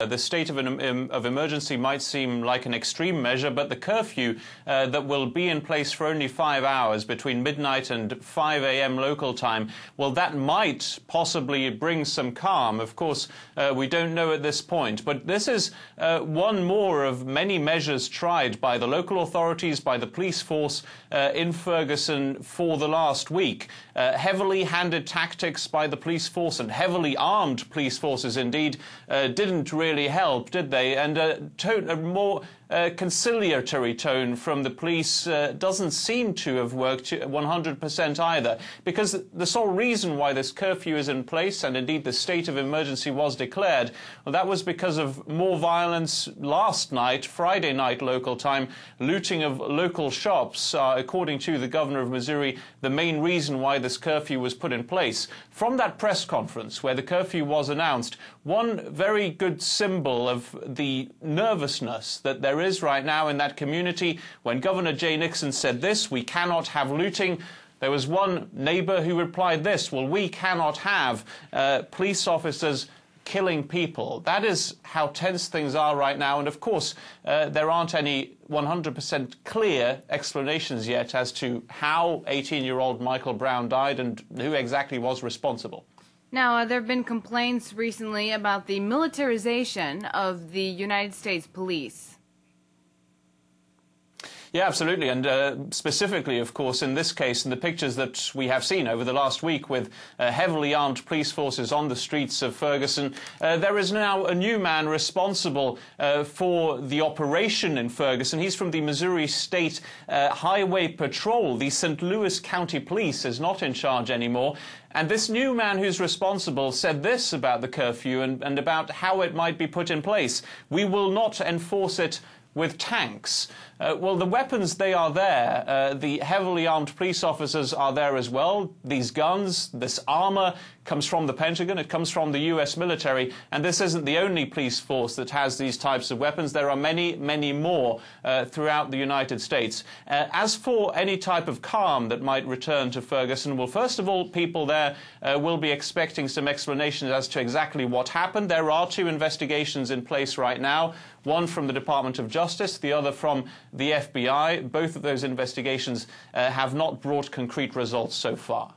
The state of emergency might seem like an extreme measure, but the curfew that will be in place for only 5 hours between midnight and 5 a.m. local time, well, that might possibly bring some calm. Of course, we don't know at this point, but this is one more of many measures tried by the local authorities, by the police force in Ferguson for the last week. Heavily handed tactics by the police force, and heavily armed police forces indeed, didn't really help, did they? And a more conciliatory tone from the police doesn't seem to have worked 100% either, because the sole reason why this curfew is in place, and indeed the state of emergency was declared, well, that was because of more violence last night, Friday night local time, looting of local shops, according to the governor of Missouri, the main reason why this curfew was put in place. From that press conference where the curfew was announced, one very good symbol of the nervousness that there is right now in that community, when Governor Jay Nixon said this: "We cannot have looting," there was one neighbor who replied this: "Well, we cannot have police officers killing people." That is how tense things are right now, and of course there aren't any 100% clear explanations yet as to how 18-year-old Michael Brown died and who exactly was responsible. Now, there have been complaints recently about the militarization of the United States police. Yeah, absolutely. And specifically, of course, in this case, in the pictures that we have seen over the last week with heavily armed police forces on the streets of Ferguson, there is now a new man responsible for the operation in Ferguson. He's from the Missouri State Highway Patrol. The St. Louis County Police is not in charge anymore. And this new man who's responsible said this about the curfew and about how it might be put in place: "We will not enforce it with tanks." Well, the weapons, they are there. The heavily armed police officers are there as well. These guns, this armor comes from the Pentagon. It comes from the U.S. military. And this isn't the only police force that has these types of weapons. There are many, many more throughout the United States. As for any type of calm that might return to Ferguson, well, first of all, people there will be expecting some explanations as to exactly what happened. There are 2 investigations in place right now, one from the Department of Justice, the other from the FBI. Both of those investigations have not brought concrete results so far.